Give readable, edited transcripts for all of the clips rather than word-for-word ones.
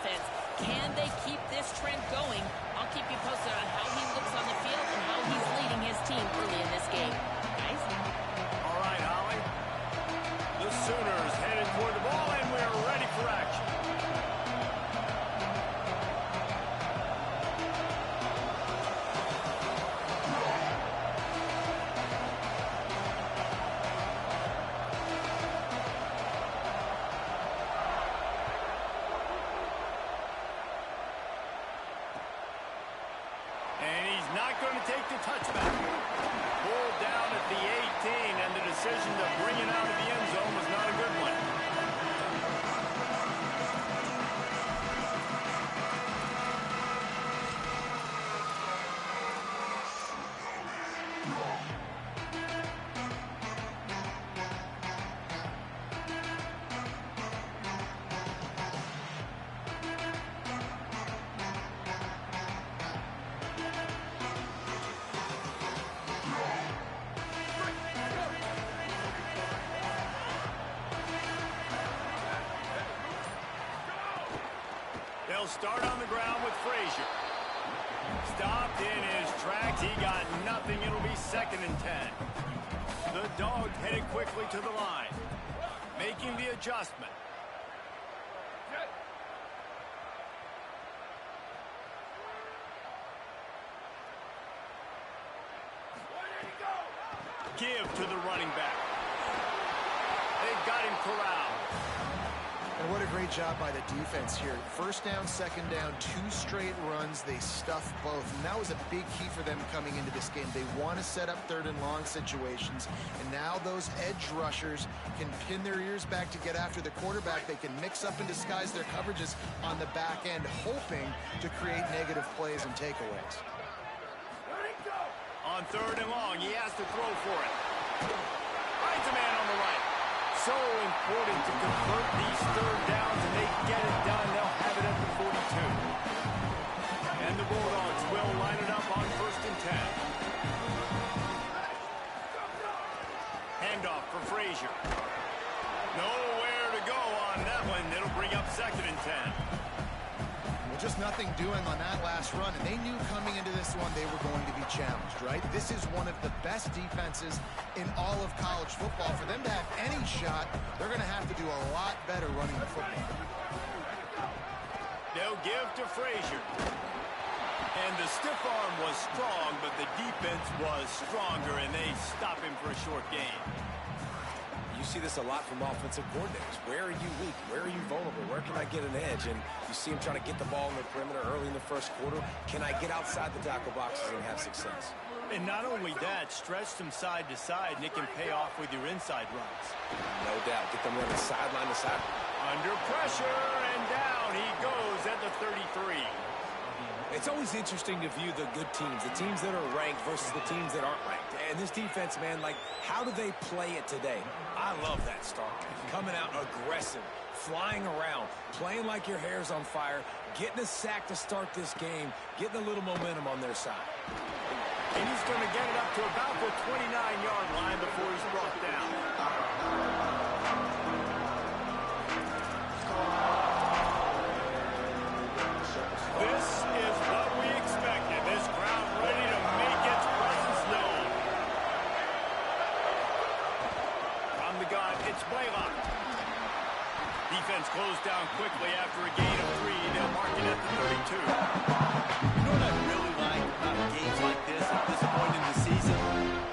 offense. Can they keep this trend going? I'll keep you posted on how he looks on the field and how he's leading his team early in this game. Guys? All right, Holly. The Sooners headed toward the ball, and we're ready for action. And he's not going to take the touchback. Pulled down at the 18, and the decision to bring it out of the end zone was not a good one. They'll start on the ground with Frazier. Stopped in his tracks. He got nothing. It'll be 2nd and 10. The Dogs headed quickly to the line, making the adjustment. Give to the running back. They've got him corralled. And what a great job by the defense here. 1st down, 2nd down, 2 straight runs. They stuffed both. And that was a big key for them coming into this game. They want to set up 3rd and long situations. And now those edge rushers can pin their ears back to get after the quarterback. They can mix up and disguise their coverages on the back end, hoping to create negative plays and takeaways. On 3rd and long, he has to throw for it. Finds a man on the right. So important to convert these 3rd downs, and they get it done. They'll have it at the 42. And the Bulldogs will line it up on 1st and 10. Handoff for Frazier. Nowhere to go on that one. It'll bring up 2nd and 10. Well, just nothing doing on that last run, and they knew coming into this one they were going to be challenged, right? This is one of the best defenses in all of college football. For them to have any shot, they're going to have to do a lot better running the football. They'll give to Frazier. And the stiff arm was strong, but the defense was stronger, and they stop him for a short gain. You see this a lot from offensive coordinators. Where are you weak? Where are you vulnerable? Where can I get an edge? And you see him trying to get the ball in the perimeter early in the 1st quarter. Can I get outside the tackle boxes and have success? And not only that, stretch them side to side, and it can pay off with your inside runs. No doubt. Get them running sideline to sideline. Under pressure, and down he goes at the 33. It's always interesting to view the good teams, the teams that are ranked versus the teams that aren't ranked. And this defense, man, like, how do they play it today? I love that start. Coming out aggressive, flying around, playing like your hair's on fire, getting a sack to start this game, getting a little momentum on their side. And he's going to get it up to about the 29-yard line before he's brought down. This is what we expected. This crowd ready to make its presence known. From the gun, it's Blaylock. Defense closed down quickly after a gain of 3. They'll mark it at the 32. You know what I really like about games like this at this point in the season?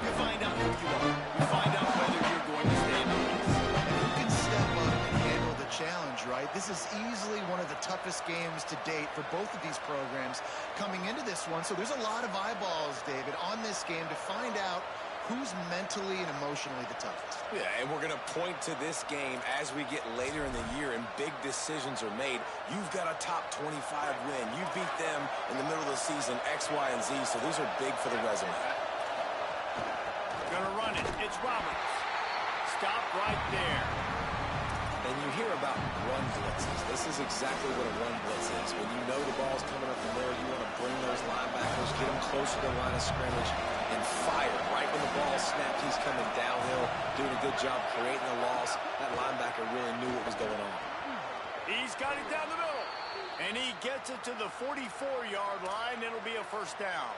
You find out who you are. You find out whether you're going to stay in the race. And who can step up and handle the challenge, right? This is easily one of the toughest games to date for both of these programs coming into this one. So there's a lot of eyeballs, David, on this game to find out who's mentally and emotionally the toughest. Yeah, and we're going to point to this game as we get later in the year and big decisions are made. You've got a top 25 win. You beat them in the middle of the season, X, Y, and Z, so these are big for the resume. Gonna run it. It's Roberts. Stop right there. And you hear about run blitzes. This is exactly what a run blitz is. When you know the ball's coming up the middle, you want to bring those linebackers, get them closer to the line of scrimmage, and fire. Right when the ball snapped, he's coming downhill, doing a good job creating a loss. That linebacker really knew what was going on. He's got it down the middle. And he gets it to the 44-yard line. It'll be a first down.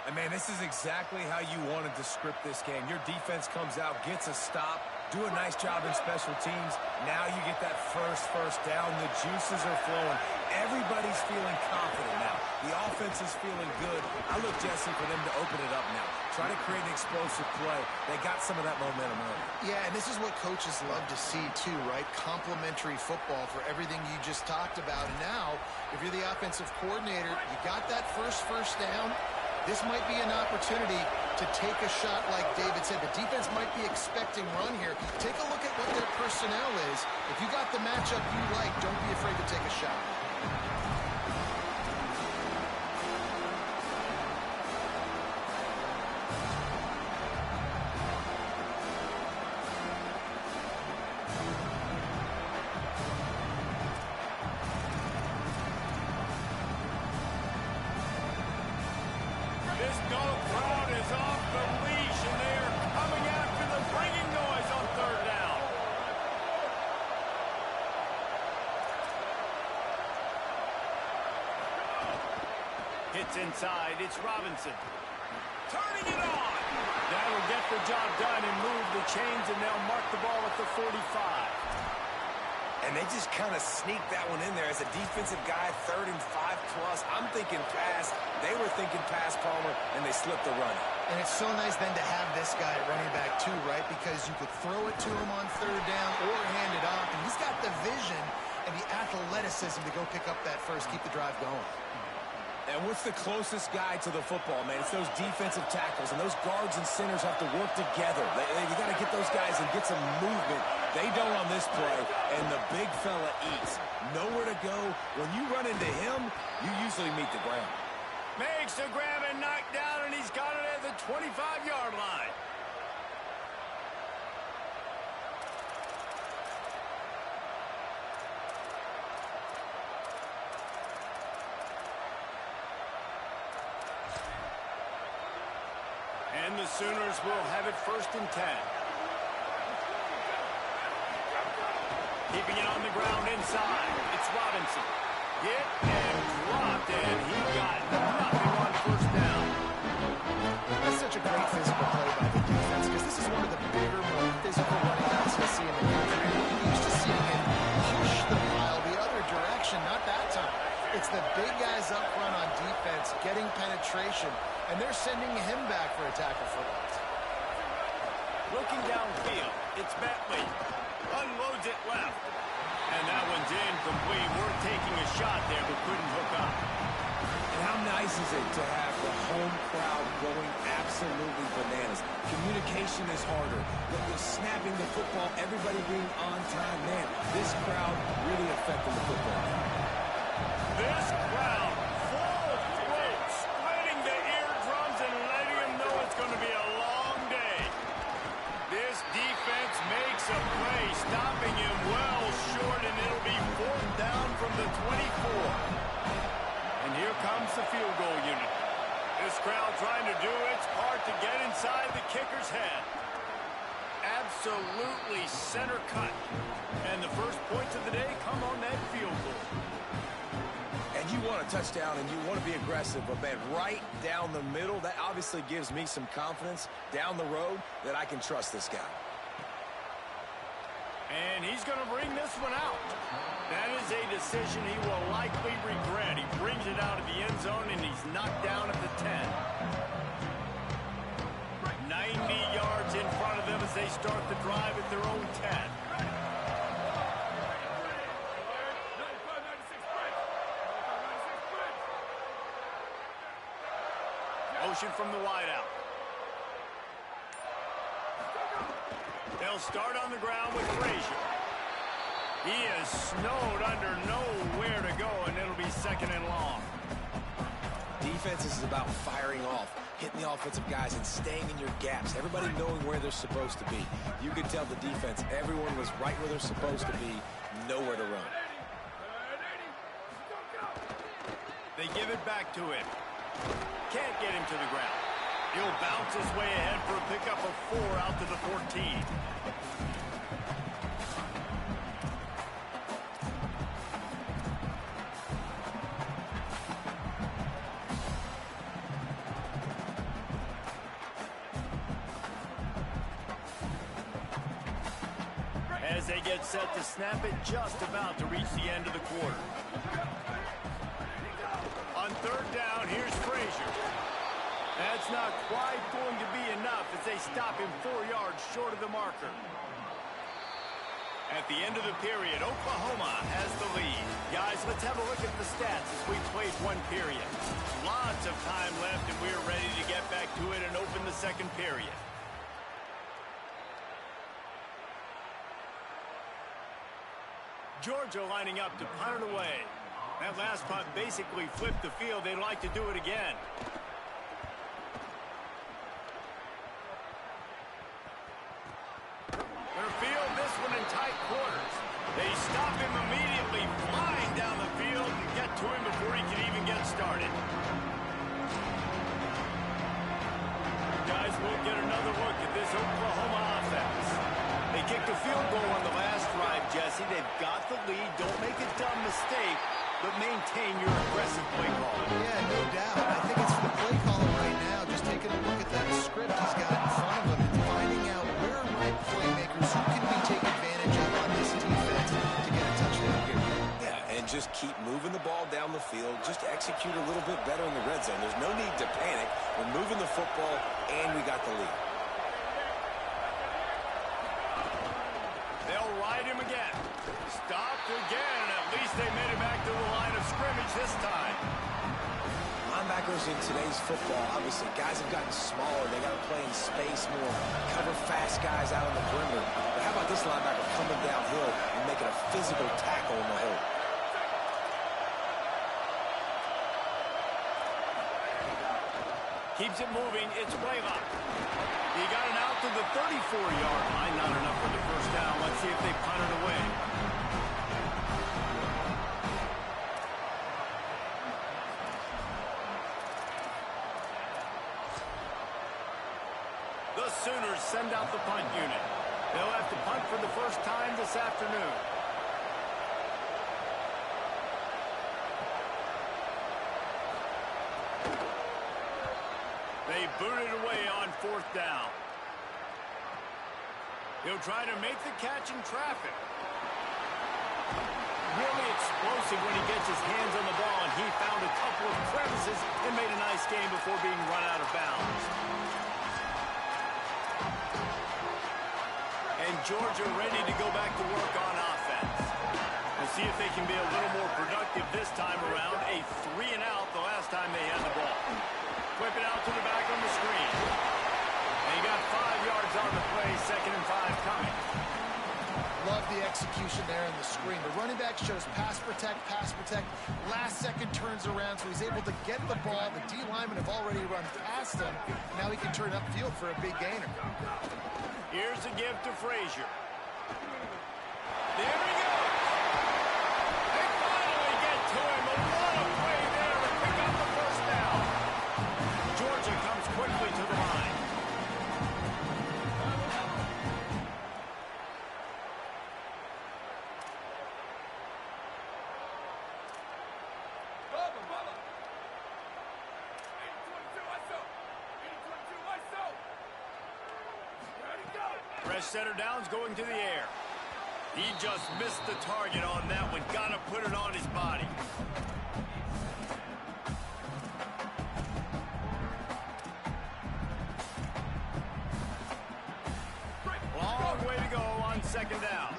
And, man, this is exactly how you wanted to script this game. Your defense comes out, gets a stop, do a nice job in special teams. Now you get that first down. The juices are flowing. Everybody's feeling confident now. The offense is feeling good. I look, Jesse, for them to open it up now. Try to create an explosive play. They got some of that momentum early. Yeah, and this is what coaches love to see, too, right? Complementary football for everything you just talked about. And now, if you're the offensive coordinator, you got that first down. This might be an opportunity to take a shot, like David said. The defense might be expecting run here. Take a look at what their personnel is. If you got the matchup you like, don't be afraid to take a shot. This dog crowd is off the leash, and they are coming after the bringing noise on third down. Hits inside. It's Robinson. Turning it on. That'll get the job done and move the chains, and they'll mark the ball at the 45. And they just kind of sneaked that one in there as a defensive guy, 3rd and 5+. I'm thinking pass. They were thinking pass, Palmer, and they slipped the run. And it's so nice then to have this guy at running back too, right? Because you could throw it to him on third down or hand it off. And he's got the vision and the athleticism to go pick up that first, keep the drive going. And what's the closest guy to the football, man? It's those defensive tackles, and those guards and centers have to work together. You got to get those guys and get some movement. They don't on this play, and the big fella eats. Nowhere to go. When you run into him, you usually meet the ground. Makes the grab and knock down, and he's got it at the 25-yard line. And the Sooners will have it 1st and 10. Keeping it on the ground inside. It's Robinson. Hit and dropped, and he got nothing on 1st down. That's such a great physical play by the defense because this is one of the bigger, more physical running backs you'll see in the country. You're used to seeing him push the pile the other direction, not that time. It's the big guys up front on defense getting penetration, and they're sending him back for a tackle for loss. Looking downfield, it's Bentley. Unloads it left. And that one's incomplete. We're taking a shot there, but couldn't hook up. And how nice is it to have the home crowd going absolutely bananas? Communication is harder. The snapping the football, everybody being on time. Man, this crowd really affecting the football. This crowd, full throat, splitting the eardrums and letting them know it's going to be a long day. This defense makes a play, stopping him well short, and it'll be 4th down from the 24. And here comes the field goal unit. This crowd trying to do its part to get inside the kicker's head. Absolutely center cut. And the first points of the day come on that field goal. And you want a touchdown and you want to be aggressive, but man, right down the middle, that obviously gives me some confidence down the road that I can trust this guy. And he's going to bring this one out. That is a decision he will likely regret. He brings it out of the end zone, and he's knocked down at the 10. 90 yards in front of them as they start the drive at their own 10. Motion from the wideout. They'll start on the ground with Frazier. He is snowed under, nowhere to go, and it'll be 2nd and long. Defense is about firing off, hitting the offensive guys, and staying in your gaps. Everybody knowing where they're supposed to be. You could tell the defense, everyone was right where they're supposed to be, nowhere to run. They give it back to him. Can't get him to the ground. He'll bounce his way ahead for a pickup of 4 out to the 14. they get set to snap it just about to reach the end of the quarter. On third down, here's Frazier. That's not quite going to be enough as they stop him 4 yards short of the marker. At the end of the period, Oklahoma has the lead. Guys, let's have a look at the stats as we played one period. Lots of time left, and we're ready to get back to it and open the second period. Georgia lining up to punt it away. That last punt basically flipped the field. They'd like to do it again. They'll field this one in tight quarters. They stop him immediately, flying down the field and get to him before he can even get started. Guys, we'll get another look at this Oklahoma offense. They kicked a field goal on the last drive, Jesse. They've got the lead. Don't make a dumb mistake, but maintain your aggressive play call. Yeah, no doubt. I think it's for the play caller right now, just taking a look at that script he's got in front of him and finding out where are my playmakers, who can we take advantage of on this defense to get a touchdown here. Yeah, and just keep moving the ball down the field. Just execute a little bit better in the red zone. There's no need to panic. We're moving the football, and we got the lead. They'll ride him again. Stopped again. At least they made it back to the line of scrimmage this time. Linebackers in today's football, obviously, guys have gotten smaller. They got to play in space more, cover fast guys out on the perimeter. But how about this linebacker coming downhill and making a physical tackle in the hole? Keeps it moving. It's Blaylock. He got it out to the 34-yard line. Not enough for the first down. Let's see if they punt it away. The Sooners send out the punt unit. They'll have to punt for the first time this afternoon. They boot it away on fourth down. He'll try to make the catch in traffic. Really explosive when he gets his hands on the ball, and he found a couple of crevices and made a nice game before being run out of bounds. And Georgia ready to go back to work on offense. We'll see if they can be a little more productive this time around. A 3-and-out the last time they had the ball. Whip it out to the back on the screen. And he got 5 yards on the play, 2nd and 5 coming. Love the execution there in the screen. The running back shows pass protect, last second turns around, so he's able to get the ball. The D linemen have already run past him. Now he can turn upfield for a big gainer. Here's a give to Frazier. There he goes. They finally get to him. What a play there to pick up the first down. Georgia comes quickly to the line. Fresh center down's going to the air. He just missed the target on that one. Got to put it on his body. Long way to go on 2nd down.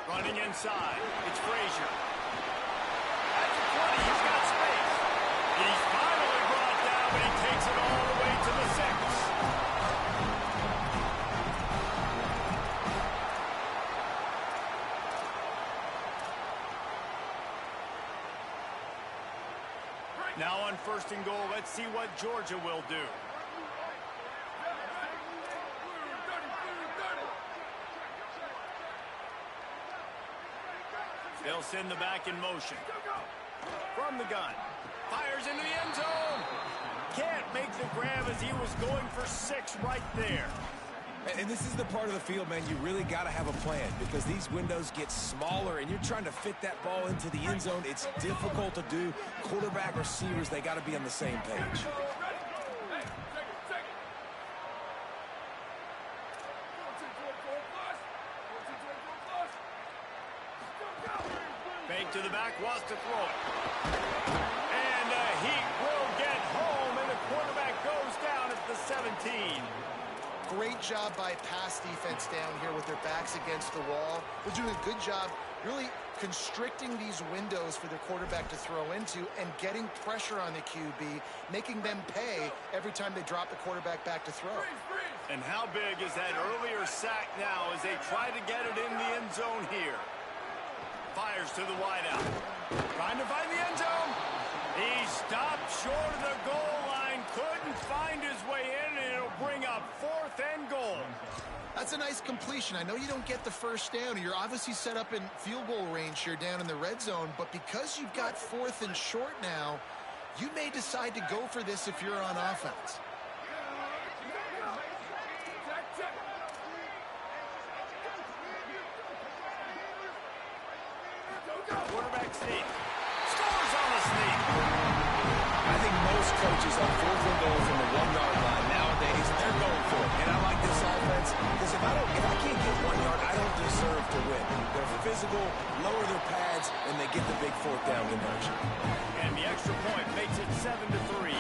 Running inside. It's Frazier. At the 20, he's got space. He's finally brought down, but he takes it all the way to the 6. Now on 1st and goal, let's see what Georgia will do. They'll send the back in motion. From the gun. Fires into the end zone. Can't make the grab as he was going for 6 right there. And this is the part of the field, man, you really got to have a plan because these windows get smaller and you're trying to fit that ball into the end zone. It's difficult to do. Quarterback, receivers, they got to be on the same page. Fake to the back, wants to throw it. And he will get home, and the quarterback goes down at the 17. Great job by pass defense down here with their backs against the wall. They're doing a good job really constricting these windows for their quarterback to throw into and getting pressure on the QB, making them pay every time they drop the quarterback back to throw. And how big is that earlier sack now as they try to get it in the end zone here? Fires to the wideout. Trying to find the end zone. He stopped short of the goal line. Couldn't find his way in, and it'll bring up 4th and goal. That's a nice completion. I know you don't get the first down. You're obviously set up in field goal range here down in the red zone, but because you've got 4th and short now, you may decide to go for this if you're on offense. Quarterback sneak. Scores on the sneak. I think most coaches on 4th and goal from the 1-yard line nowadays, they're going for it. And I like this offense because if I can't get 1 yard, I don't deserve to win. They're physical, lower their pads, and they get the big 4th down conversion. And the extra point makes it 7-3.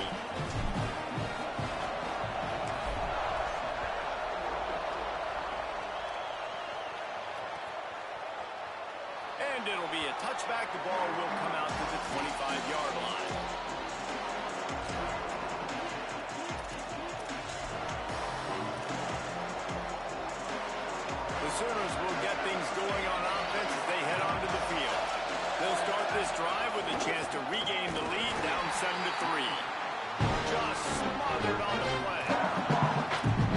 And it'll be a touchback. The ball will come out to the 25-yard line. The Sooners will get things going on offense as they head onto the field. They'll start this drive with a chance to regain the lead, down 7-3. Just smothered on the play.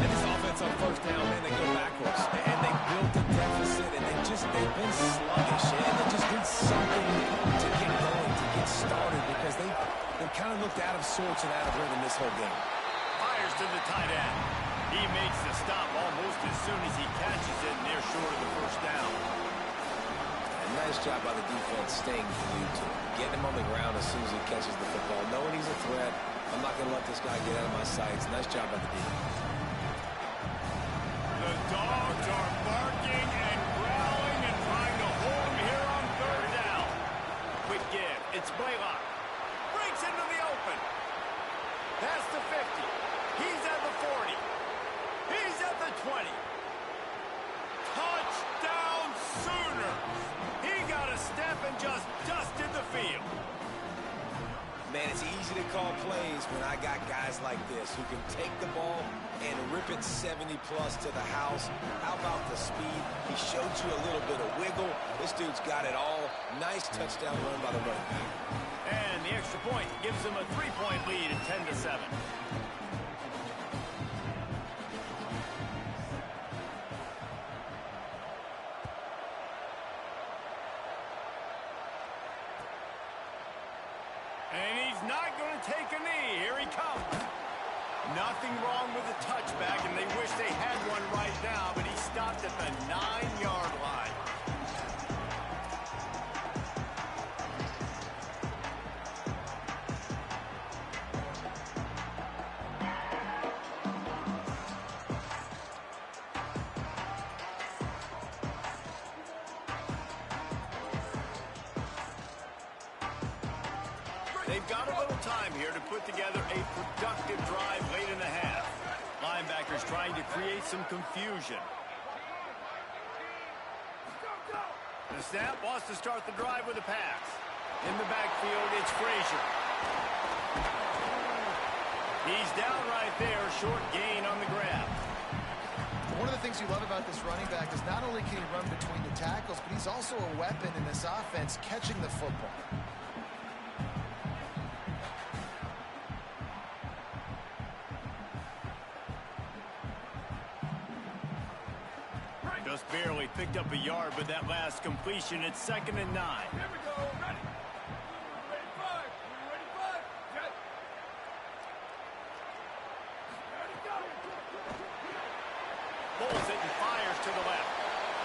And this offense on 1st down, man, they go backwards. And they built a deficit, and they've been sluggish. And they just need something to get going, to get started, because they kind of looked out of sorts and out of rhythm this whole game. Fires to the tight end. He makes the stop almost as soon as he catches it, and they're short of the 1st down. A nice job by the defense staying glued to him, getting him on the ground as soon as he catches the football, knowing he's a threat. I'm not going to let this guy get out of my sights. Nice job by the defense. The dogs are barking and growling and trying to hold him here on 3rd down. Quick give. It's Blaylock. Breaks into the open. Past the 50. He's at the 40. He's at the 20. Touchdown Sooners. He got a step and just dusted the field. Man, it's easy to call plays when I got guys like this who can take the ball and rip it 70-plus to the house. How about the speed? He showed you a little bit of wiggle. This dude's got it all. Nice touchdown run by the running back. And the extra point gives them a 3-point lead at 10-7. And he's not going to take a knee. Here he comes. Nothing wrong with the touchback, and they wish they had one right now, but he stopped at the 9-yard line. They've got a little time here to put together a productive drive late in the half. Linebackers trying to create some confusion. The snap wants to start the drive with a pass. In the backfield, it's Frazier. He's down right there, short gain on the grab. One of the things you love about this running back is not only can he run between the tackles, but he's also a weapon in this offense catching the football. Just barely picked up a yard with that last completion. It's 2nd and 9. Here we go. Ready. Ready, 5. Ready, 5. Jet. Ready, go. Pulls it and fires to the left.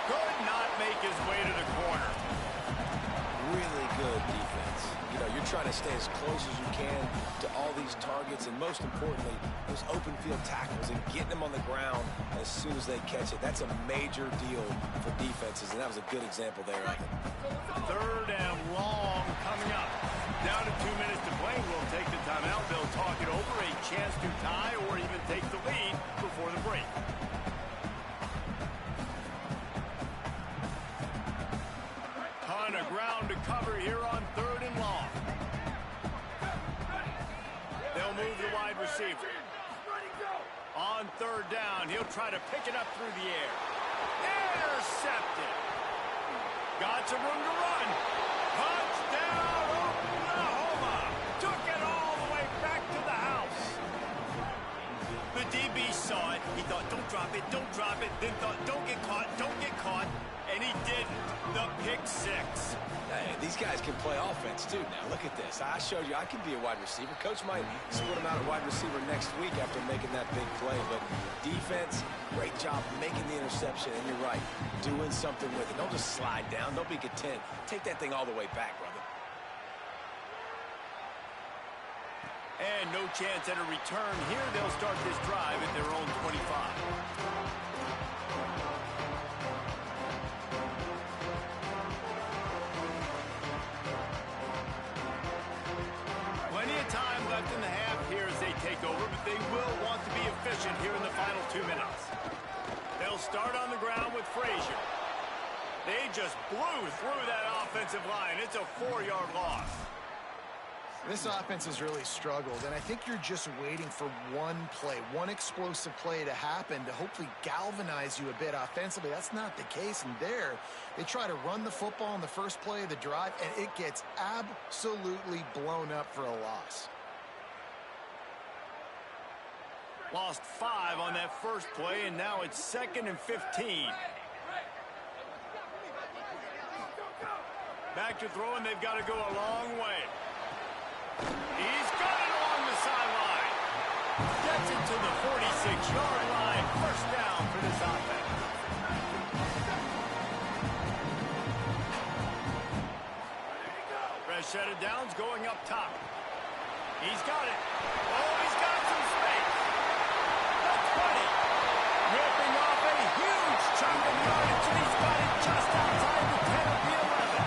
Could not make his way to the corner. Really good defense. You know, you're trying to stay as close as you can to all these targets, and most importantly, those open field tackles and getting them on the ground as soon as they catch it. That's a major deal for defenses, and that was a good example there of it. 3rd and long coming up. Down to 2 minutes to play. We'll take the timeout. They'll talk it over. A chance to tie or even take the lead before the break. Ton of ground to cover here on 3rd and long. They'll move the wide receiver. On 3rd down, he'll try to pick it up through the air. Intercepted. Got some room to run. Touchdown, Oklahoma. Took it all the way back to the house. The DB saw it. He thought, don't drop it, don't drop it. Then thought, don't get caught, don't get caught. And he didn't. The pick 6. Hey, these guys can play offense, too. Now, look at this. I showed you I can be a wide receiver. Coach might split him out at wide receiver next week after making that big play. But defense, great job making the interception. And you're right, doing something with it. Don't just slide down. Don't be content. Take that thing all the way back, brother. And no chance at a return here. They'll start this drive at their own 25. Time left in the half here as they take over, but they will want to be efficient here in the final 2 minutes. They'll start on the ground with Frazier. They just blew through that offensive line. It's a 4-yard loss. This offense has really struggled, and I think you're just waiting for one play, one explosive play to happen to hopefully galvanize you a bit offensively. That's not the case, and there they try to run the football in the first play of the drive, and it gets absolutely blown up for a loss. Lost 5 on that first play, and now it's 2nd and 15. Back to throw, and they've got to go a long way. He's got it along the sideline. Gets it to the 46-yard line. 1st down for this offense. Fresh set of downs going up top. He's got it. Oh, he's got some space. The 20. Ripping off a huge chunk of yardage, and he's got it just outside the 10 of the 11.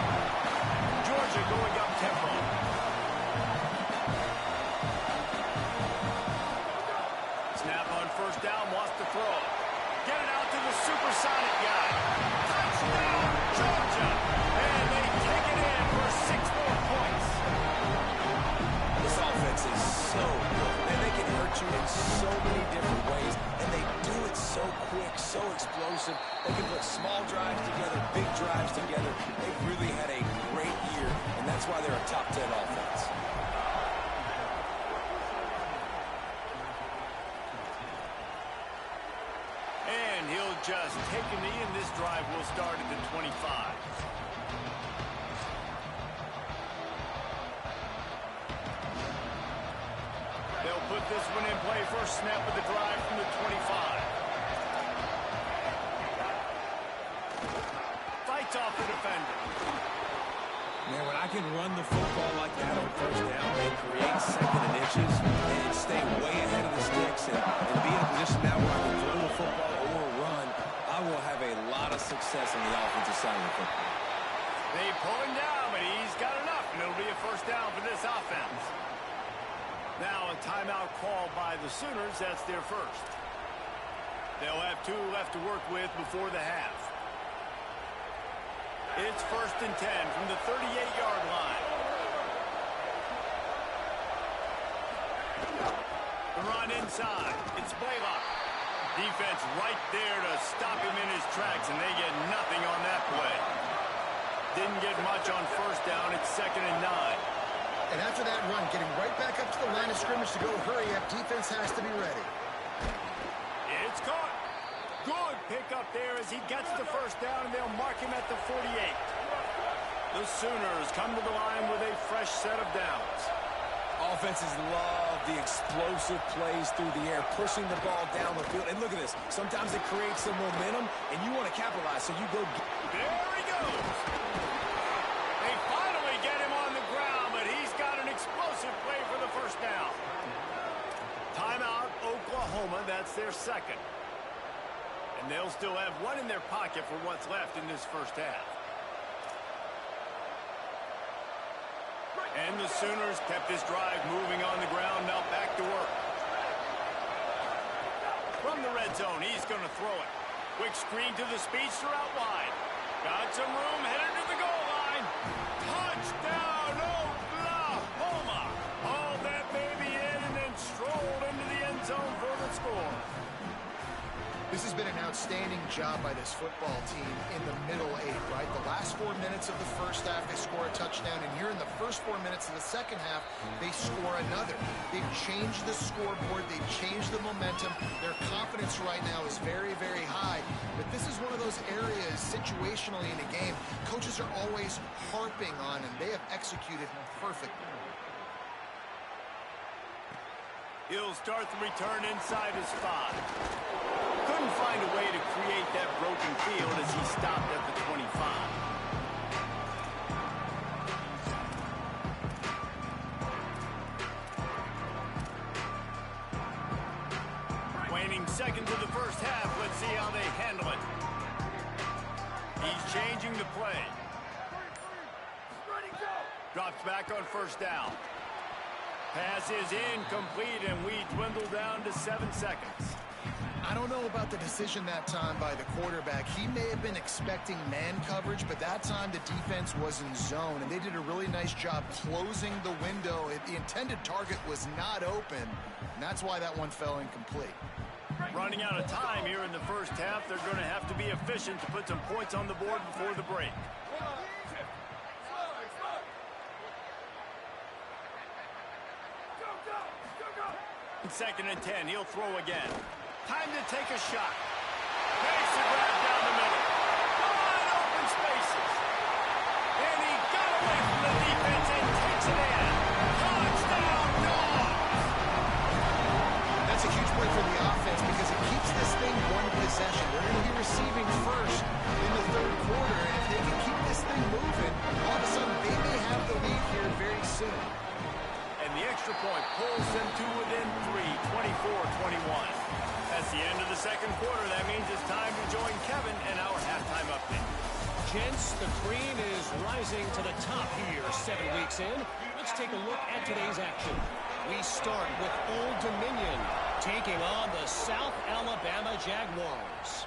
Georgia going up tempo. First down, wants to throw. Get it out to the supersonic guy. Touchdown, Georgia. And they take it in for 6 more points. This offense is so good, and they can hurt you in so many different ways, and they do it so quick, so explosive. They can put small drives together, big drives together. They've really had a great year, and that's why they're a top 10 offense. Just take a knee, and this drive will start at the 25. They'll put this one in play. First snap of the drive from the 25. Fights off the defender. Man, when I can run the football like that on 1st down and create 2nd and inches and stay way ahead of the sticks and be in a position now where I can throw the football or run, I will have a lot of success on the offensive side of the football. They pull him down, but he's got enough, and it'll be a 1st down for this offense. Now a timeout called by the Sooners. That's their first. They'll have 2 left to work with before the half. It's 1st and 10 from the 38-yard line. The run inside. It's Blaylock. Defense right there to stop him in his tracks, and they get nothing on that play. Didn't get much on 1st down. It's 2nd and 9. And after that run, getting right back up to the line of scrimmage to go hurry up, defense has to be ready. It's caught. Good pickup there as he gets the 1st down, and they'll mark him at the 48. The Sooners come to the line with a fresh set of downs. Offenses love the explosive plays through the air, pushing the ball down the field. And look at this. Sometimes it creates some momentum, and you want to capitalize, so you go. There he goes. They finally get him on the ground, but he's got an explosive play for the first down. Timeout, Oklahoma. That's their second. And they'll still have one in their pocket for what's left in this first half. And the Sooners kept this drive moving on the ground. Now back to work. From the red zone, he's going to throw it. Quick screen to the speedster out wide. Got some room, headed to the goal line. Touchdown, Oklahoma. Hauled that baby in and then strolled into the end zone for the score. This has been an outstanding job by this football team in the middle eight, right? The last 4 minutes of the first half, they score a touchdown, and here in the first 4 minutes of the second half, they score another. They've changed the scoreboard. They've changed the momentum. Their confidence right now is very, very high, but this is one of those areas situationally in a game coaches are always harping on, and they have executed perfectly. He'll start the return inside his 5. Couldn't find a way to create that broken field as he stopped at the 25. Waning seconds of the first half. Let's see how they handle it. He's changing the play. Drops back on first down. Pass is incomplete, and we dwindle down to 7 seconds. I don't know about the decision that time by the quarterback. He may have been expecting man coverage, but that time the defense was in zone, and they did a really nice job closing the window. The intended target was not open, and that's why that one fell incomplete. Running out of time here in the first half. They're going to have to be efficient to put some points on the board before the break. Second and 10. He'll throw again. Time to take a shot. Makes the grab down the middle. Wide open spaces. And he got away from the defense and takes it in. Touchdown, Dogs! That's a huge play for the offense because it keeps this thing one possession. They're going to be receiving first in the third quarter, and if they can keep this thing moving, all of a sudden they may have the lead here very soon. And the extra point pulls them to within 3, 24-21. That's the end of the second quarter. That means it's time to join Kevin and our halftime update. Gents, the cream is rising to the top here 7 weeks in. Let's take a look at today's action. We start with Old Dominion taking on the South Alabama Jaguars.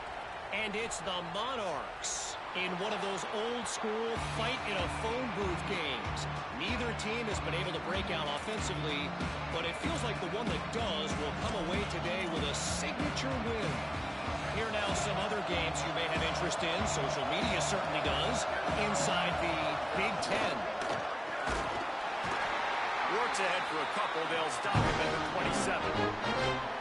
And it's the Monarchs in one of those old-school fight-in-a-phone booth games. Neither team has been able to break out offensively, but it feels like the one that does will come away today with a signature win. Here now some other games you may have interest in. Social media certainly does. Inside the Big Ten. Works ahead for a couple. They'll stop him at the 27.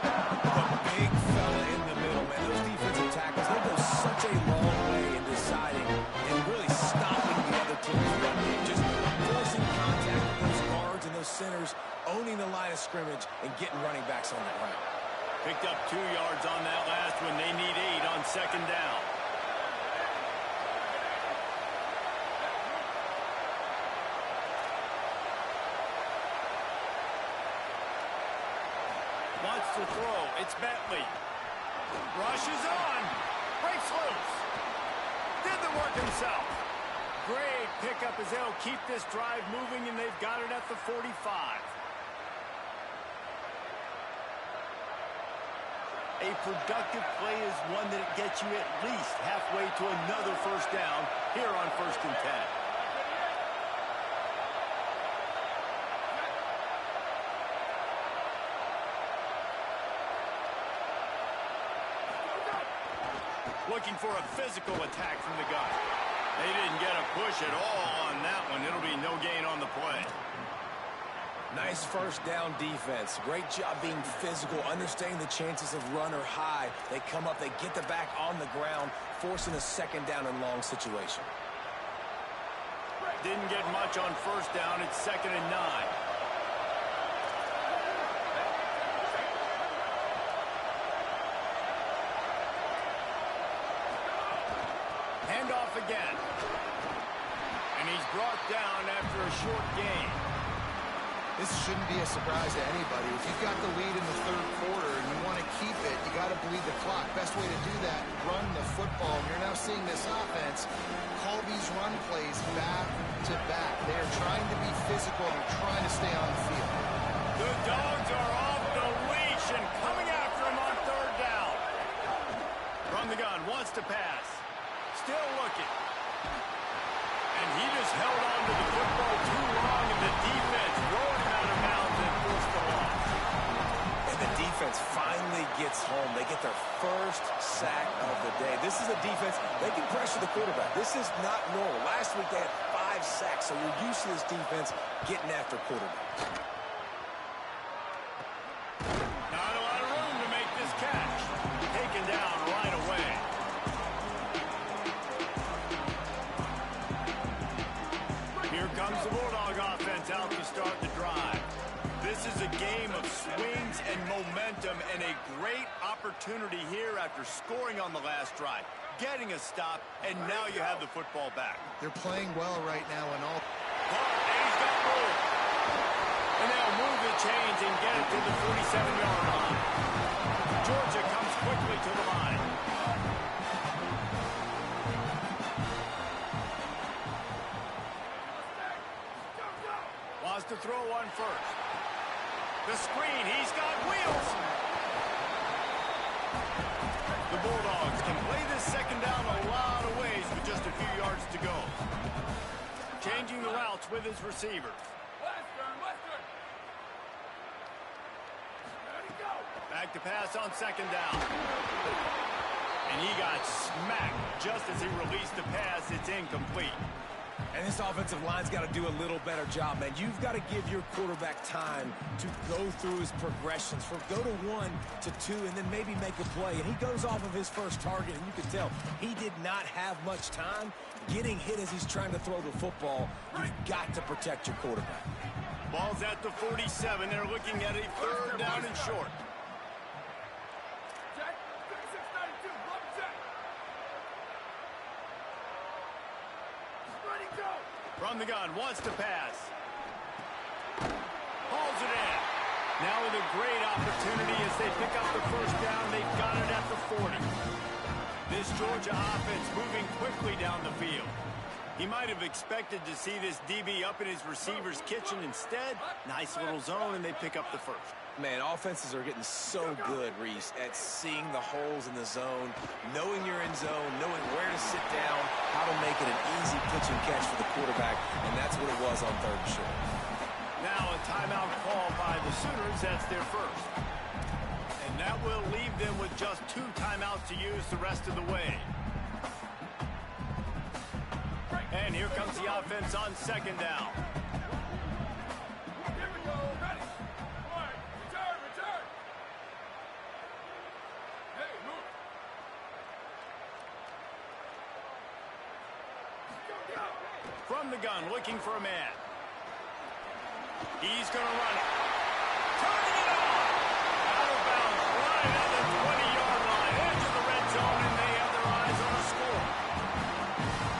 The big fella in the middle, man. Those defensive tackles, they go such a long way in deciding and really stopping the other team's run game. Just forcing contact with those guards and those centers, owning the line of scrimmage, and getting running backs on the ground. Picked up 2 yards on that last one. They need 8 on second down. Wants to throw. It's Bentley. Rushes on. Breaks loose. Did the work himself. Great pickup as they'll keep this drive moving, and they've got it at the 45. A productive play is one that gets you at least halfway to another first down here on 1st and 10. Looking for a physical attack from the gun. They didn't get a push at all on that one. It'll be no gain on the play. Nice first down defense. Great job being physical, understanding the chances of run are high. They come up, they get the back on the ground, forcing a second down and long situation. Didn't get much on first down. It's 2nd and 9. Handoff again. And he's brought down after a short gain. This shouldn't be a surprise to anybody. If you've got the lead in the third quarter and you want to keep it, you got to bleed the clock. Best way to do that, run the football. And you're now seeing this offense call these run plays back to back. They are trying to be physical. They're trying to stay on the field. The Dogs are off the leash and coming after him on third down. From the gun, wants to pass. Still looking. And he just held on to the football too long, and the defense rolled him out of bounds and forced the loss. And the defense finally gets home. They get their first sack of the day. This is a defense, they can pressure the quarterback. This is not normal. Last week they had 5 sacks, so we're used to this defense getting after quarterbacks. Not a lot of room to make this catch. Taken down right away. Here comes the Bulldog offense out to start the drive. This is a game of swings and momentum and a great opportunity here after scoring on the last drive, getting a stop, and now you have the football back. They're playing well right now in all. And he's got room. And they'll move the chains and get it to the 47-yard line. Georgia comes quickly to the line. Wants to throw one first. The screen, he's got wheels. The Bulldogs can play this second down a lot of ways with just a few yards to go. Changing the routes with his receivers. Back to pass on second down. And he got smacked just as he released the pass. It's incomplete. And this offensive line's got to do a little better job, man. You've got to give your quarterback time to go through his progressions, from go to 1 to 2, and then maybe make a play. And he goes off of his first target, and you can tell he did not have much time getting hit as he's trying to throw the football. You've got to protect your quarterback. Ball's at the 47. They're looking at a third down and short. From the gun, wants to pass. Hauls it in. Now with a great opportunity as they pick up the first down. They've got it at the 40. This Georgia offense moving quickly down the field. He might have expected to see this DB up in his receiver's kitchen. Instead, nice little zone, and they pick up the first. Man, offenses are getting so good, Reese, at seeing the holes in the zone, knowing you're in zone, knowing where to sit down, how to make it an easy pitch and catch for the quarterback, and that's what it was on third and short. Now a timeout call by the Sooners. That's their first. And that will leave them with just 2 timeouts to use the rest of the way. And here comes the offense on second down. From the gun, looking for a man. He's going to run it. Turning it on. Out of bounds, right on the 20-yard line. Edge of the red zone, and they have their eyes on a score.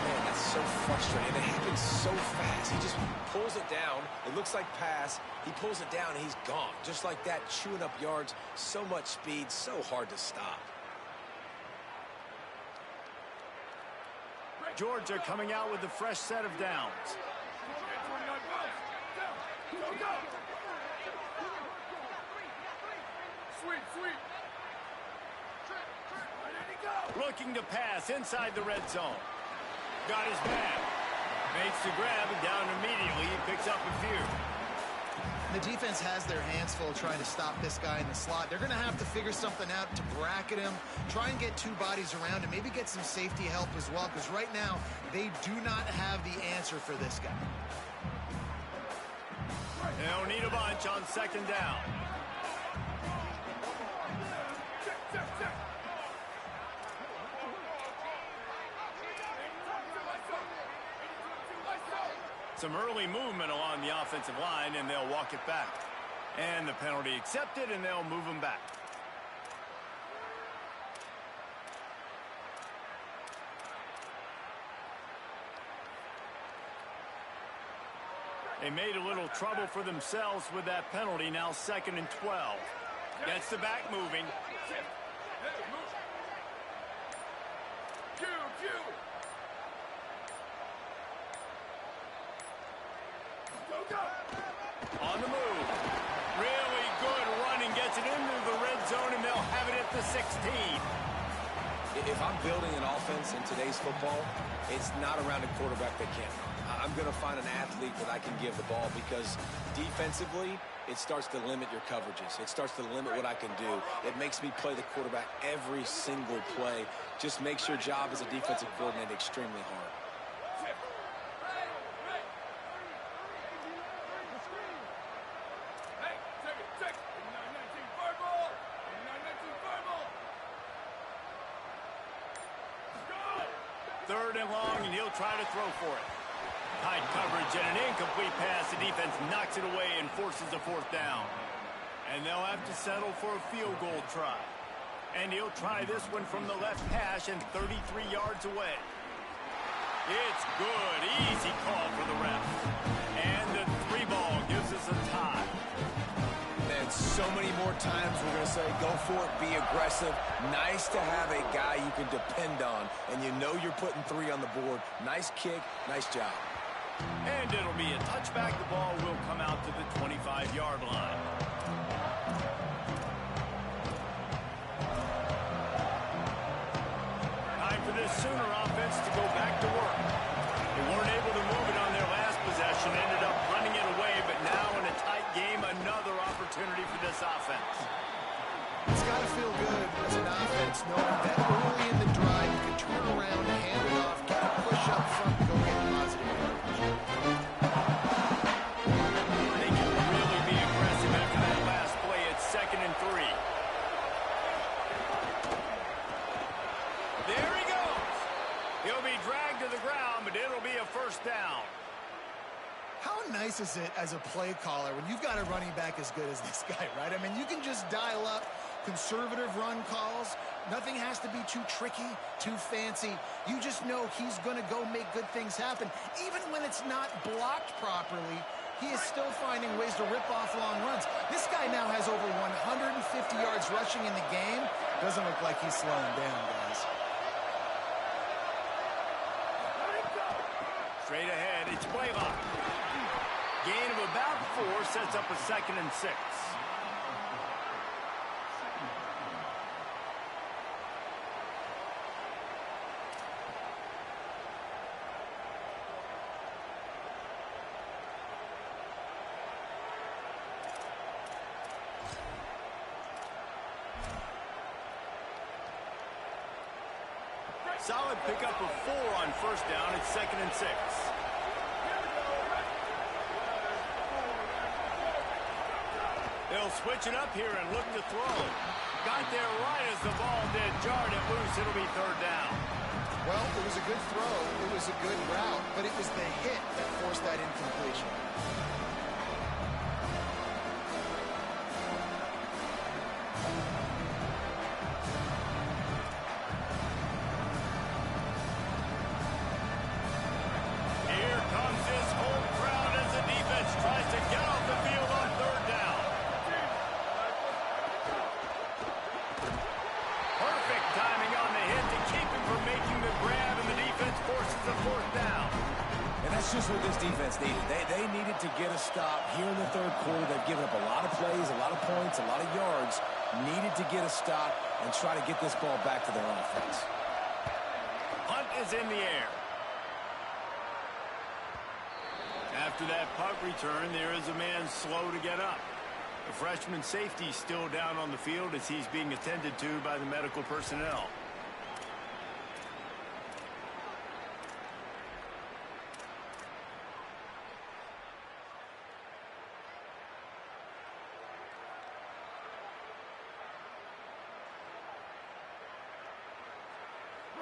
Man, that's so frustrating. It happens so fast. He just pulls it down. It looks like pass. He pulls it down, and he's gone. Just like that, chewing up yards. So much speed, so hard to stop. Georgia coming out with a fresh set of downs. Looking to pass inside the red zone. Got his man. Makes the grab and down immediately. He picks up a few. The defense has their hands full trying to stop this guy in the slot. They're going to have to figure something out to bracket him, try and get 2 bodies around him, maybe get some safety help as well, because right now they do not have the answer for this guy. They'll need a bunch on second down. Some early movement along the offensive line, and they'll walk it back. And the penalty accepted, and they'll move them back. They made a little trouble for themselves with that penalty. Now 2nd and 12. Gets the back moving. On the move. Really good running. Gets it into the red zone, and they'll have it at the 16. If I'm building an offense in today's football, it's not around a quarterback that can't run. I'm going to find an athlete that I can give the ball because defensively, it starts to limit your coverages. It starts to limit what I can do. It makes me play the quarterback every single play. Just makes your job as a defensive coordinator extremely hard. Third and long, and he'll try to throw for it. Tight coverage and an incomplete pass. The defense knocks it away and forces a 4th down. And they'll have to settle for a field goal try. And he'll try this one from the left hash and 33 yards away. It's good. Easy call for the ref. And the 3 ball gives us a tie. And so many more times we're going to say, go for it, be aggressive. Nice to have a guy you can depend on, and you know you're putting 3 on the board. Nice kick, nice job. And it'll be a touchback. The ball will come out to the 25-yard line. Time for this Sooner offense to go back to work. They weren't able to move it on their last possession, ended up running it away, but now in a tight game, another opportunity for this offense. It's got to feel good as an offense knowing that early in the drive you can turn around, hand it off, get a push up front, and go get positive yardage. They can really be aggressive after that last play. It's 2nd and 3. There he goes. He'll be dragged to the ground, but it'll be a 1st down. How nice is it as a play caller when you've got a running back as good as this guy, right? I mean, you can just dial up conservative run calls. Nothing has to be too tricky, too fancy. You just know he's going to go make good things happen. Even when it's not blocked properly, he is still finding ways to rip off long runs. This guy now has over 150 yards rushing in the game. Doesn't look like he's slowing down, guys. Straight ahead, it's Blaylock. Gain of about 4 sets up a 2nd and 6. Solid pickup of 4 on 1st down. It's 2nd and 6. They'll switch it up here and look to throw. Got there right as the ball did. Jarred it loose. It'll be 3rd down. Well, it was a good throw. It was a good route, but it was the hit that forced that incompletion. Here comes this whole crowd as the defense tries to get off the field on 3rd down. Perfect timing on the hit to keep him from making the grab, and the defense forces a 4th down. And that's just what this defense needed. They needed to get a stop here in the 3rd quarter. They've given up a lot of plays, a lot of points, a lot of yards. Needed to get a stop and try to get this ball back to their offense. Punt is in the air. After that punt return, there is a man slow to get up. The freshman safety still down on the field as he's being attended to by the medical personnel.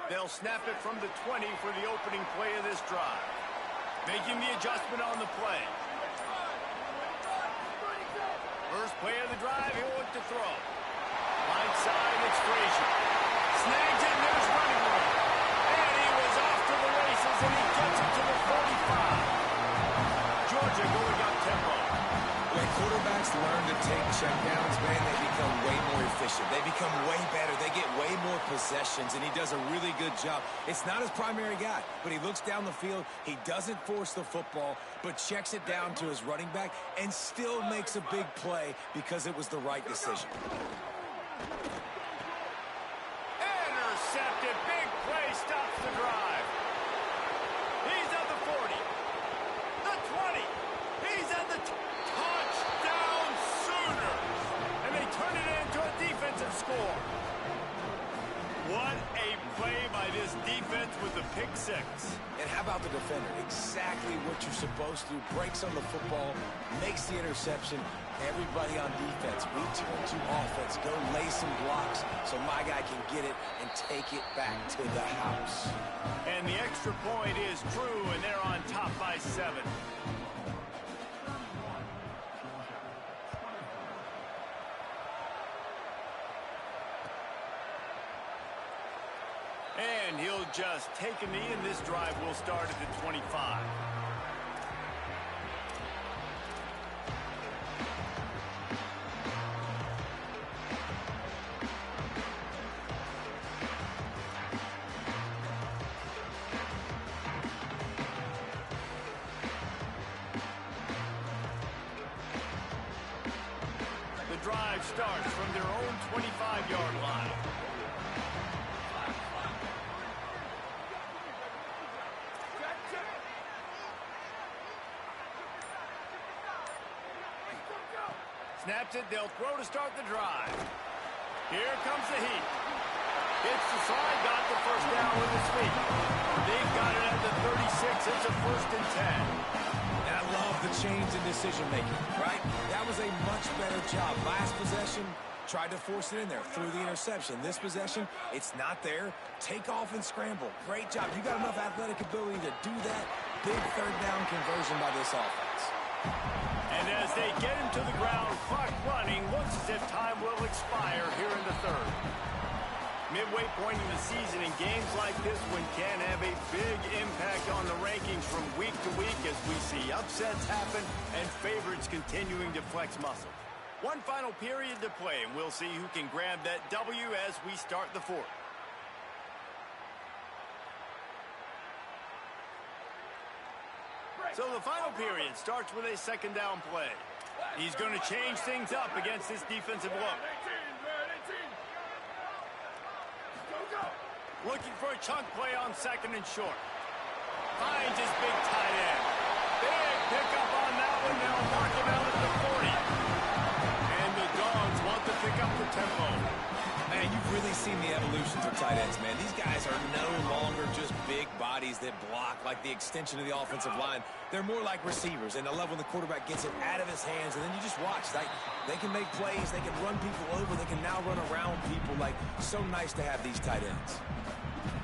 They'll snap it from the 20 for the opening play of this drive. Making the adjustment on the play. First play of the drive, he'll look to throw. Right side, it's Frazier. Snags it, and there's running room. And he was off to the races, and he gets it to the 45. Georgia they're going up tempo. When quarterbacks learn to take checkdowns, man, they become way more efficient. They become way better. They get way more possessions, and he does a really good job. It's not his primary guy, but he looks down the field. He doesn't force the football, but checks it down to his running back and still makes a big play because it was the right decision. Intercepted. Big play stops the drive. He's at the 40. The 20. He's at the touchdown Sooners. And they turn it into a defensive score. What a play by this defense with the pick six. And how about the defender? Exactly what you're supposed to. Breaks on the football, makes the interception. Everybody on defense, we turn to offense. Go lay some blocks so my guy can get it and take it back to the house. And the extra point is true, and they're on top by 7. And he'll just take a knee, and this drive will start at the 25. The drive starts from their own 25-yard line. Snaps it, they'll throw to start the drive. Here comes the heat. It's the slide, got the first down with his feet. They've got it at the 36, it's a 1st and 10. And I love the change in decision-making, right? That was a much better job. Last possession, tried to force it in there, threw the interception. This possession, it's not there. Take off and scramble. Great job. You got enough athletic ability to do that. Big 3rd down conversion by this offense. And as they get him to the ground, clock running, looks as if time will expire here in the 3rd. Midway point in the season, and games like this one can have a big impact on the rankings from week to week as we see upsets happen and favorites continuing to flex muscle. One final period to play, and we'll see who can grab that W as we start the 4th. So the final period starts with a 2nd down play. He's going to change things up against this defensive look. Looking for a chunk play on 2nd and short. Finds his big tight end. Big pickup on that one. They'll mark him out at the 40. And the Dogs want to pick up the tempo. Man, you've really seen the evolution for tight ends, man. These guys are no longer just big bodies that block like the extension of the offensive line. They're more like receivers, and I love when the quarterback gets it out of his hands, and then you just watch. Like, they can make plays, they can run people over, they can now run around people. Like, so nice to have these tight ends.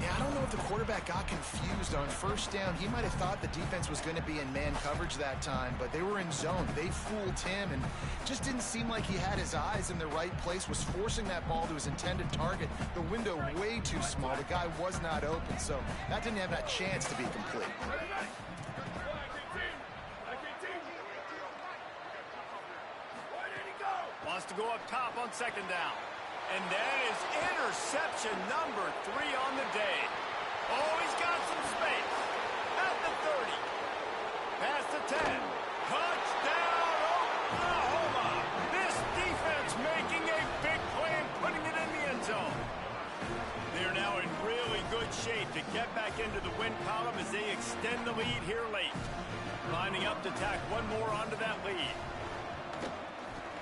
Yeah, I don't know if the quarterback got confused on 1st down. He might have thought the defense was going to be in man coverage that time, but they were in zone. They fooled him and just didn't seem like he had his eyes in the right place, was forcing that ball to his intended target. The window way too small. The guy was not open, so that didn't have that chance to be complete. Wants to go up top on 2nd down. And that is interception number 3 on the day. Oh, he's got some space. At the 30. Past the 10. Touchdown, Oklahoma. This defense making a big play and putting it in the end zone. They're now in really good shape to get back into the win column as they extend the lead here late. Lining up to tack one more onto that lead.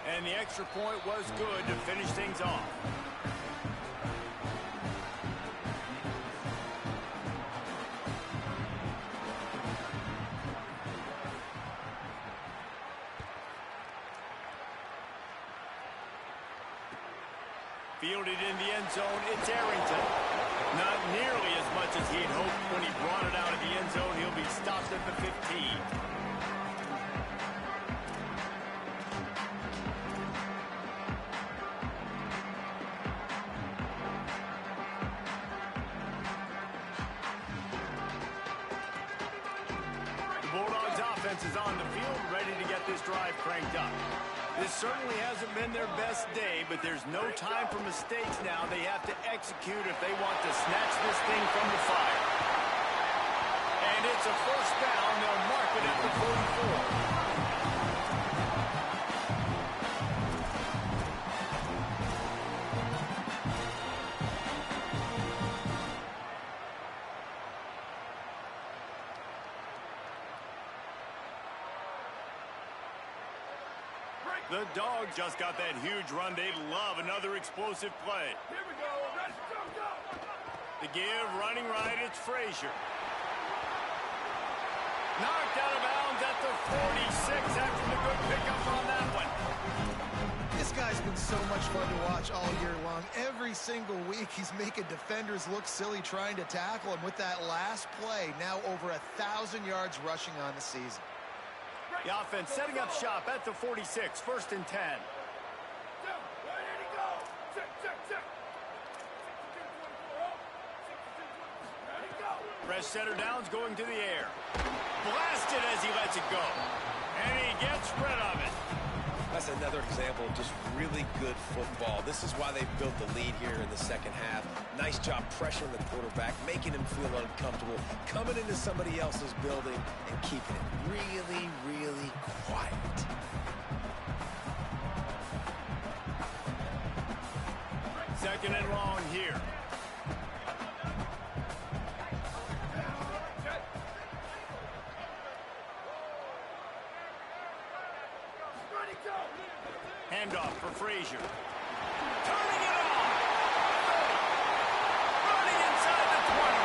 And the extra point was good to finish things off. Fielded in the end zone, it's Arrington. Not nearly as much as he had hoped when he brought it out of the end zone. He'll be stopped at the 15. offense is on the field, ready to get this drive cranked up. This certainly hasn't been their best day, but there's no time for mistakes now. They have to execute if they want to snatch this thing from the fire. And it's a first down. They'll mark it at the 44. The Dogs just got that huge run. They love another explosive play. Here we go. Let's go. The give, running right, it's Frazier. Knocked out of bounds at the 46 after the good pickup on that one. This guy's been so much fun to watch all year long. Every single week, he's making defenders look silly trying to tackle him. With that last play, now over 1,000 yards rushing on the season. The offense setting up shop at the 46, first and 10. Press center downs going to the air. Blasted as he lets it go. And he gets rid of it. That's another example of just really good football. This is why they built the lead here in the second half. Nice job pressuring the quarterback, making him feel uncomfortable, coming into somebody else's building and keeping it really, really quiet. Second and long here. Handoff for Frazier. Turning it on. Running inside the 20.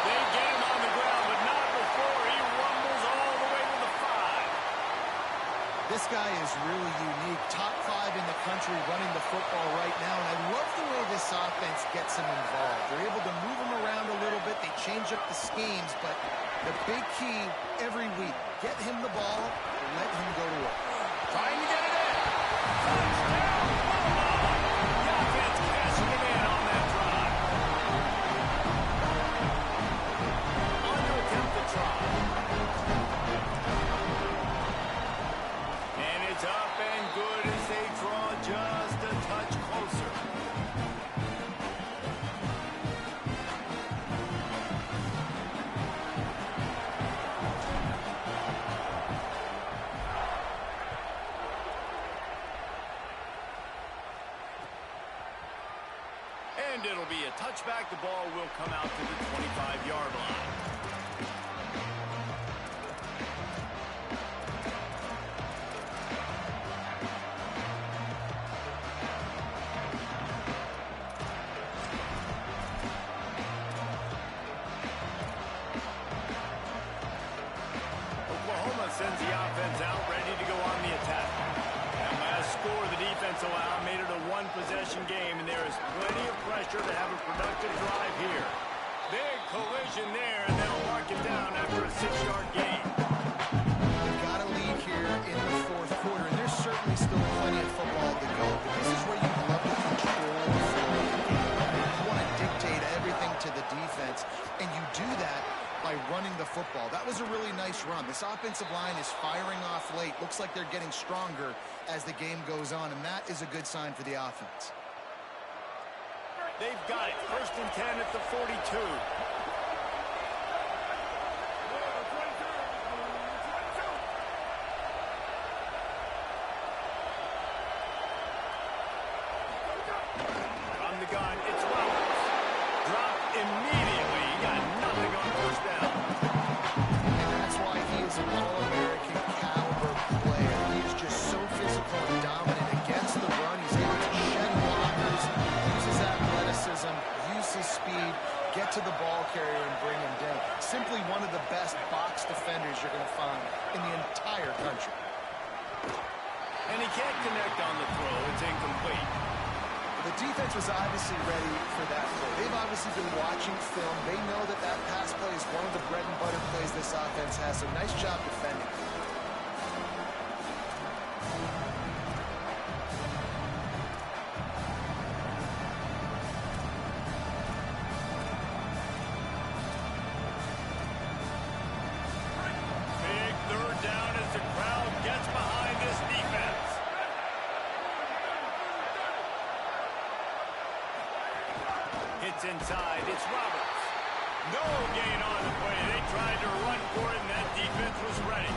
They get him on the ground, but not before he rumbles all the way to the 5. This guy is really unique. Top 5 in the country running the football right now, and I love the way this offense gets him involved. They're able to move him around a little bit. They change up the schemes, but the big key every week, get him the ball, let him go to work. Trying to get it in. Touchdown, football. The offense cashing it in on that drive. On to attempt the try. And it's up and good as they draw just a touch closer. And it'll be a touchback. The ball will come out to the 25-yard line. Oklahoma sends the offense out, ready to go on the attack. That last score the defense allowed made it a one-possession game, and there is plenty of pressure to have a productive drive here. Big collision there, and they'll mark it down after a 6-yard gain. They've got a lead here in the fourth quarter, and there's certainly still plenty of football to go. But this is where you love to control the flow of the game. You want to dictate everything to the defense, and you do that by running the football. That was a really nice run. This offensive line is firing off late. Looks like they're getting stronger as the game goes on, and that is a good sign for the offense. They've got it. First and 10 at the 42. From the gun, it's Roberts. Dropped immediately. He got nothing on first down. And that's why he is an All-American caliber player. He is just so physical and dominant against the run. He's able to shed blockers, use his athleticism, use his speed, get to the ball carrier and bring him down. Simply one of the best box defenders you're going to find in the entire country. And he can't connect on the throw. It's incomplete. The defense was obviously ready for that play. They've obviously been watching film. They know that that pass play is one of the bread and butter plays this offense has. So nice job defending. Big third side. It's Roberts. No gain on the play. They tried to run for it, and that defense was ready.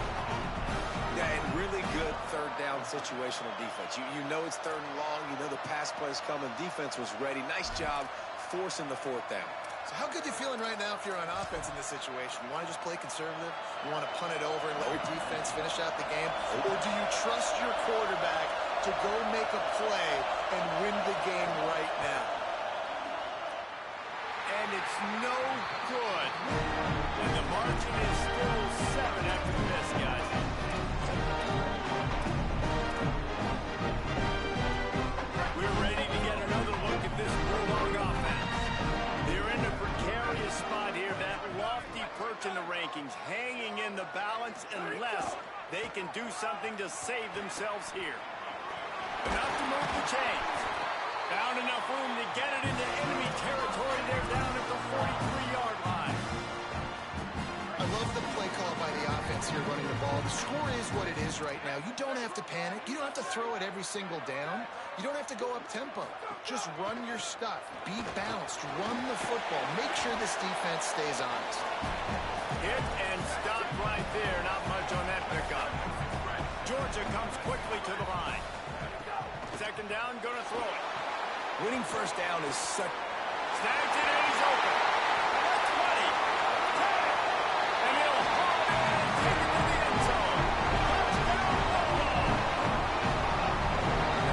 Yeah, and really good third down situational defense. You know it's third and long. You know the pass play's coming. Defense was ready. Nice job forcing the fourth down. So how good you feeling right now if you're on offense in this situation? You want to just play conservative? You want to punt it over and let your defense finish out the game? Or do you trust your quarterback to go make a play and win the game right now? And it's no good. And the margin is still 7 after this, guys. We're ready to get another look at this Bulldog offense. They're in a precarious spot here, that lofty perch in the rankings, hanging in the balance unless they can do something to save themselves here. Enough to move the chains. Found enough room to get it into enemy territory. They're down at the 43-yard line. I love the play call by the offense here running the ball. The score is what it is right now. You don't have to panic. You don't have to throw it every single down. You don't have to go up tempo. Just run your stuff. Be balanced. Run the football. Make sure this defense stays honest. Hit and stop right there. Not much on that pickup. Georgia comes quickly to the line. Second down, gonna throw it. Winning first down is such... Snags it and he's open. 20, 10, and he'll haul it and take it to the end zone. Touchdown, Bulldog.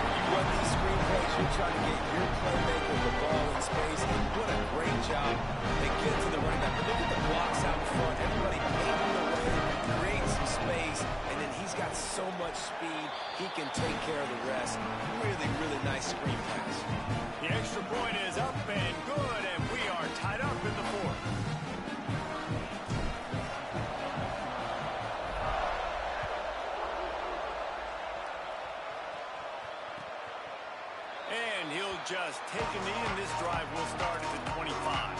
You run these screen plays, you're trying to get your playmaker the ball in space, and what a great job they get to the running back. But look at the blocks out in front. Everybody paving the way, creating some space, and then he's got so much speed, he can take care of the rest. Really, really nice screen pass. The extra point is up and good, and we are tied up in the fourth. And he'll just take a knee, and this drive will start at the 25.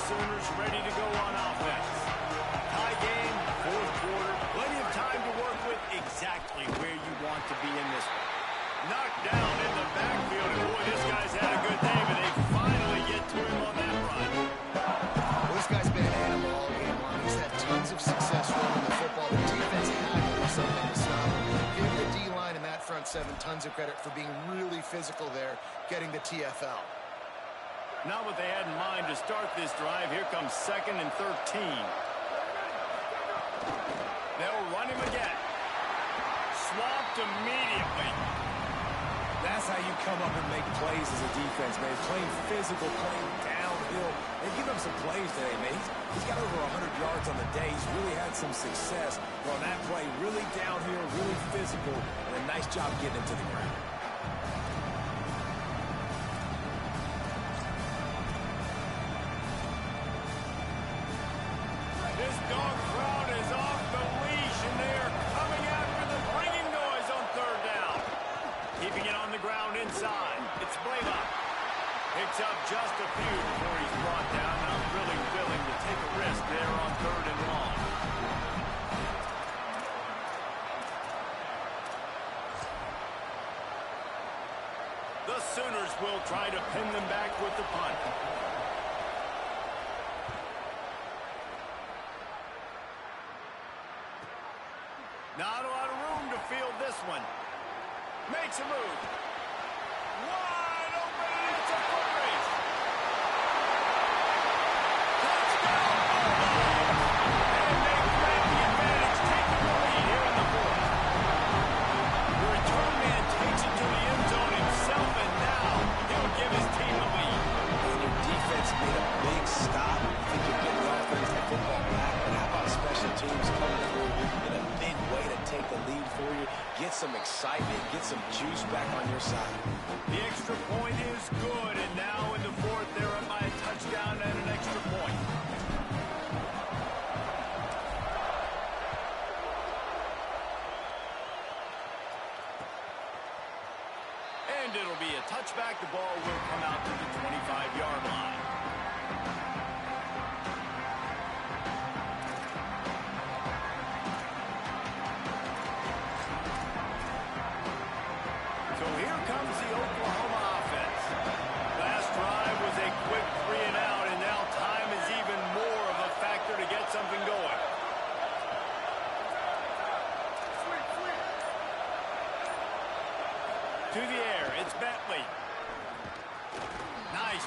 Sooners ready to go on offense. Tie game, fourth quarter, plenty of time to work with, exactly where you want to be in this one. Knocked down in the backfield, and boy, this guy's had a good day, but they finally get to him on that run. Well, this guy's been an animal all game long. He's had tons of success running the football. The defense had to do something to stop him. Give the D-line and that front seven tons of credit for being really physical there, getting the TFL. Not what they had in mind to start this drive. Here comes 2nd and 13. They'll run him again. Swamped immediately. That's how you come up and make plays as a defense, man. Playing physical, playing downhill. They give him some plays today, man. He's got over 100 yards on the day. He's really had some success. Well, on that play, really downhill, really physical, and a nice job getting him to the ground. This dog crowd is off the leash, and they are coming after the bringing noise on third down. Keeping it on the ground inside. It's Blaylock. Picks up just a few before he's brought down. Not really willing to take a risk there on third and long. The Sooners will try to pin them back with the punt. Not a lot of room to field this one. Makes a move. Wide open, and it's a foot race. Touchdown, Bulldog! And they grab the advantage, taking the lead here in the fourth. The return man takes it to the end zone himself, and now he'll give his team the lead. And your defense made a big stop. I think you're getting the offense the football back, but how about special teams coming through in a big way to take the lead for you? Get some excitement, get some juice back on your side. The extra point is good, and now in the fourth, they're up by a touchdown and an extra point. And it'll be a touchback. The ball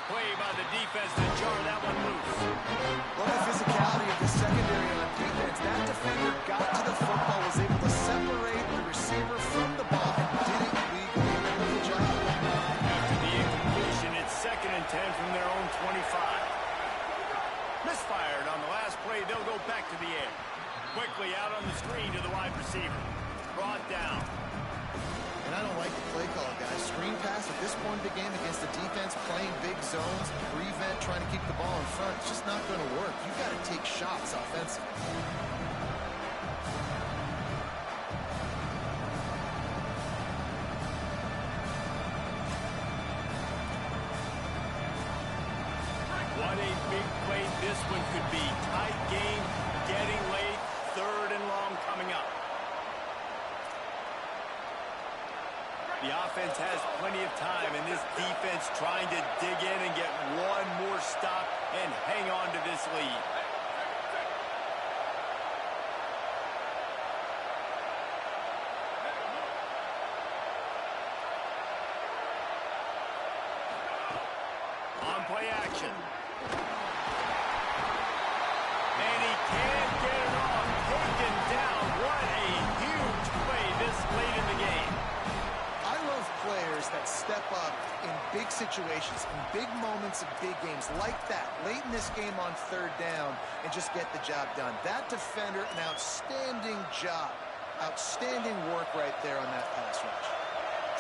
play by the defense to jar that one loose. Look at the physicality of the secondary on defense. That defender got to the football, was able to separate the receiver from the ball, and did it legally. Good job. After the incompletion, it's 2nd and 10 from their own 25. Misfired on the last play. They'll go back to the air. Quickly out on the screen to the wide receiver. Brought down. And I don't like the play call, guys. Screen pass at this point of the game against the defense playing big zones, prevent, trying to keep the ball in front. It's just not going to work. You've got to take shots offensively. What a big play this one could be. Tight game, getting late, 3rd and long coming up. The offense has plenty of time, and this defense trying to dig in and get one more stop and hang on to this lead. On play action. And he can't get it off. Taken down. What a huge play this late in the game. I love players that step up in big situations, in big moments of big games like that, late in this game on 3rd down, and just get the job done. That defender, an outstanding job. Outstanding work right there on that pass rush.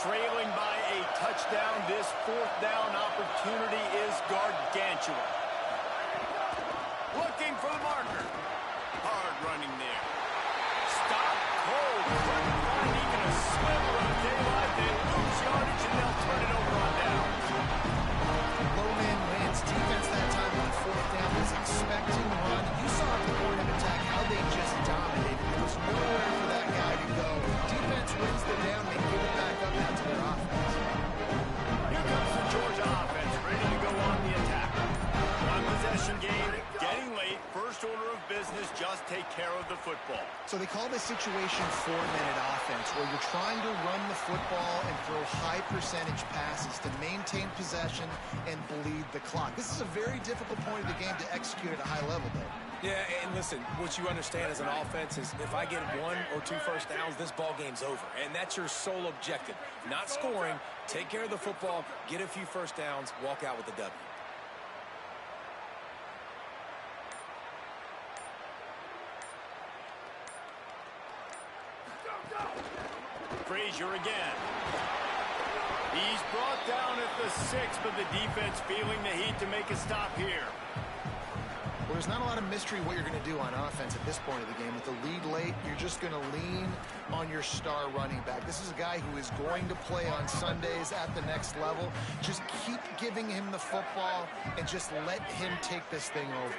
Trailing by a touchdown, this 4th down opportunity is gargantuan. Looking for the marker. Hard running there. Stop cold. Couldn't find even a sliver of daylight. They lose yardage and they'll turn it over on down. Low man wins. Defense that time on 4th down was expecting run. You saw at the point of attack how they just dominated. There was nowhere for that guy to go. Defense wins the down. They give it back up now to their offense. Here comes the Georgia offense, ready to go on the attack. One possession game, getting late. First order of business, just take care of the football. So they call this situation 4-minute offense, where you're trying to run the football and throw high percentage passes to maintain possession and bleed the clock. This is a very difficult point of the game to execute at a high level, though. Yeah, and listen, what you understand as an offense is if I get 1 or 2 first downs, this ball game's over. And that's your sole objective. Not scoring, take care of the football, get a few first downs, walk out with the W. Frazier again. He's brought down at the 6, but the defense feeling the heat to make a stop here. Well, there's not a lot of mystery what you're going to do on offense at this point of the game. With the lead late, you're just going to lean on your star running back. This is a guy who is going to play on Sundays at the next level. Just keep giving him the football and just let him take this thing over.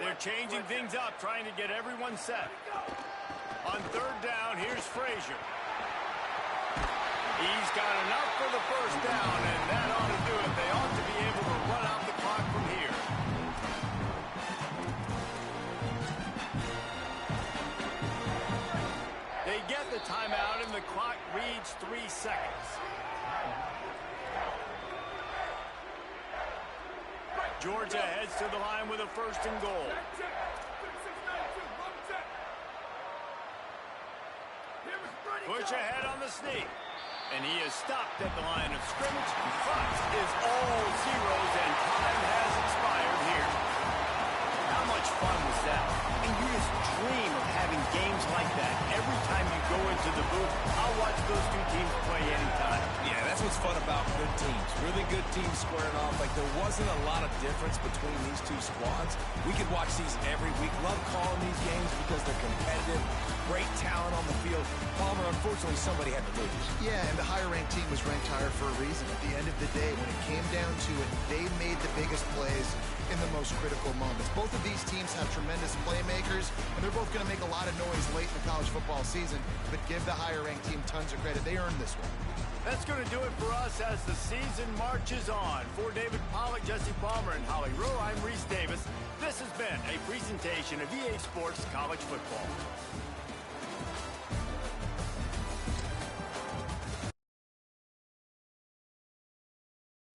They're changing things up, trying to get everyone set. On 3rd down, here's Frazier. He's got enough for the first down, and that ought to do it. They ought to be able to run out the clock from here. They get the timeout, and the clock reads 3 seconds. Georgia heads to the line with a 1st and goal. Push ahead on the sneak. And he is stopped at the line of scrimmage. Clock is all zeros, and time has expired here. How much fun was that? And you just dream of having games like that. Every time you go into the booth, I'll watch those 2 teams play anytime. Yeah, that's what's fun about good teams. Really good teams squaring off. Like, there wasn't a lot of difference between these 2 squads. We could watch these every week. Love calling these games because they're competitive. Great talent on the field. Palmer, unfortunately, somebody had to lose. Yeah, and the higher-ranked team was ranked higher for a reason. At the end of the day, when it came down to it, they made the biggest plays in the most critical moments. Both of these teams have tremendous playmakers, and they're both going to make a lot of noise late in the college football season, but give the higher-ranked team tons of credit. They earned this one. That's going to do it for us as the season marches on. For David Pollack, Jesse Palmer, and Holly Rowe, I'm Reese Davis. This has been a presentation of EA Sports College Football.